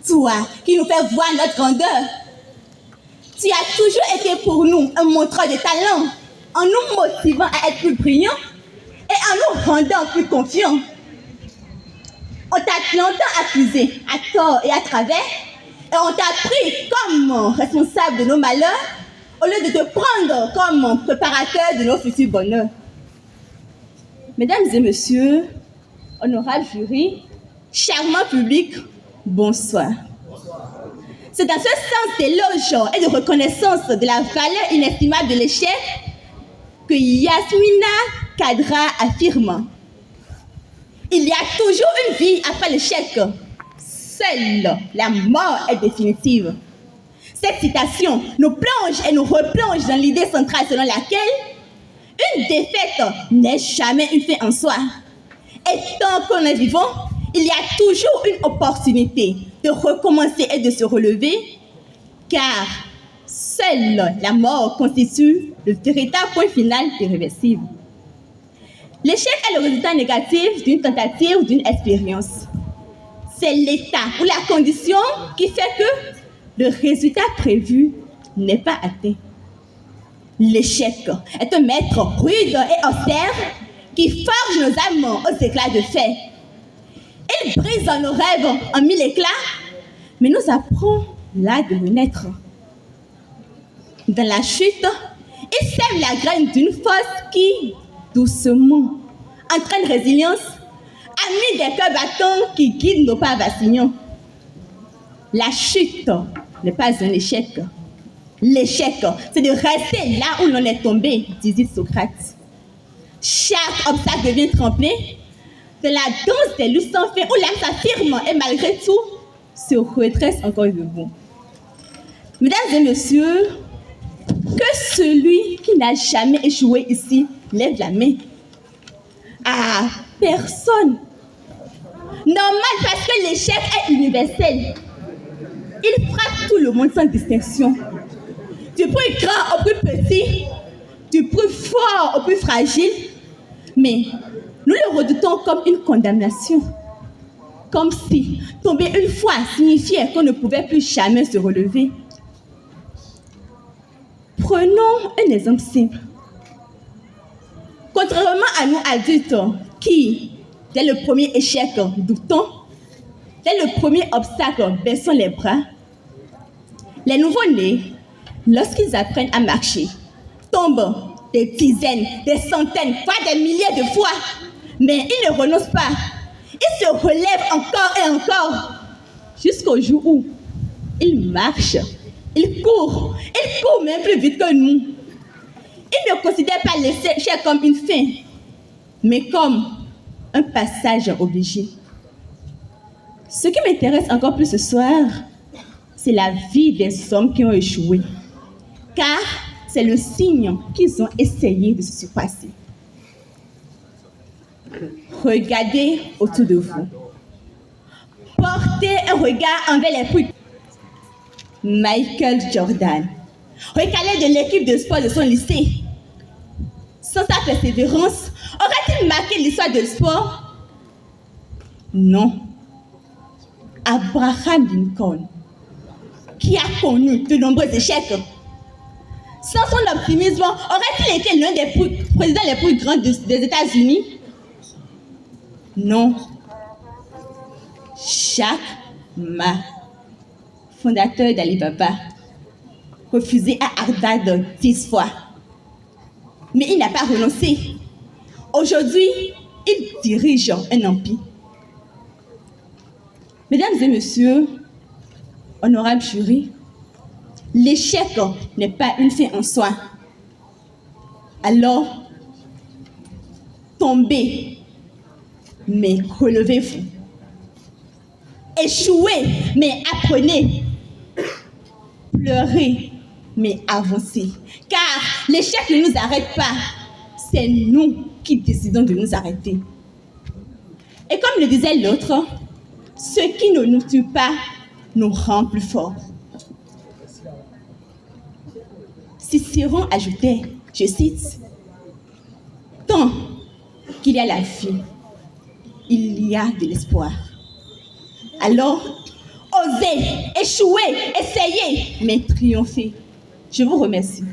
Toi qui nous fais voir notre grandeur. Tu as toujours été pour nous un montreur de talent, en nous motivant à être plus brillants et en nous rendant plus confiants. On t'a longtemps accusé, à tort et à travers, et on t'a pris comme responsable de nos malheurs, au lieu de te prendre comme préparateur de nos futurs bonheurs. Mesdames et messieurs, honorable jury, charmant public, bonsoir. C'est dans ce sens d'éloge et de reconnaissance de la valeur inestimable de l'échec que Yasmina Kadra affirme: il y a toujours une vie après l'échec. Seule la mort est définitive. Cette citation nous plonge et nous replonge dans l'idée centrale selon laquelle une défaite n'est jamais une fin en soi. Et tant qu'on est vivant, il y a toujours une opportunité de recommencer et de se relever, car seule la mort constitue le véritable point final irréversible. L'échec est le résultat négatif d'une tentative ou d'une expérience. C'est l'état ou la condition qui fait que le résultat prévu n'est pas atteint. L'échec est un maître rude et austère qui forge nos âmes aux éclats de fer. Il brise nos rêves en mille éclats, mais nous apprend là de renaître. Dans la chute, il sème la graine d'une force qui, doucement, entraîne résilience, amie des cœurs battants qui guident nos pas vacillants. La chute n'est pas un échec. L'échec, c'est de rester là où l'on est tombé, disait Socrate. Chaque obstacle devient tremplin. C'est la danse des luttes sans fin où l'âme s'affirme et malgré tout se redresse encore debout. Mesdames et messieurs, que celui qui n'a jamais échoué ici lève la main. Ah, personne. Normal parce que l'échec est universel. Il frappe tout le monde sans distinction. Du plus grand au plus petit, du plus fort au plus fragile. Mais nous le redoutons comme une condamnation. Comme si tomber une fois signifiait qu'on ne pouvait plus jamais se relever. Prenons un exemple simple. Contrairement à nous adultes qui, dès le premier échec, doutons, dès le premier obstacle, baissons les bras, les nouveau-nés, lorsqu'ils apprennent à marcher, tombent des dizaines, des centaines, voire des milliers de fois, mais ils ne renoncent pas. Ils se relèvent encore et encore, jusqu'au jour où ils marchent, ils courent même plus vite que nous. Ils ne considèrent pas l'échec comme une fin, mais comme un passage obligé. Ce qui m'intéresse encore plus ce soir, c'est la vie des hommes qui ont échoué, car c'est le signe qu'ils ont essayé de se surpasser. Regardez autour de vous. Portez un regard envers les plus. Michael Jordan, recalé de l'équipe de sport de son lycée. Sans sa persévérance, aurait-il marqué l'histoire du sport? Non. Abraham Lincoln, qui a connu de nombreux échecs, sans son optimisme, aurait-il été l'un des présidents les plus grands des États-Unis? Non. Jack Ma, fondateur d'Alibaba, refusé à Harvard 10 fois. Mais il n'a pas renoncé. Aujourd'hui, il dirige un empire. Mesdames et messieurs, honorable jury, l'échec n'est pas une fin en soi. Alors, tombez, mais relevez-vous. Échouez, mais apprenez. Pleurez, mais avancez. Car l'échec ne nous arrête pas. C'est nous qui décidons de nous arrêter. Et comme le disait l'autre, ce qui ne nous tue pas nous rend plus forts. Cicéron ajoutait, je cite, « Tant qu'il y a la vie, il y a de l'espoir. » Alors, Osez, échouer, essayer, mais triompher. Je vous remercie.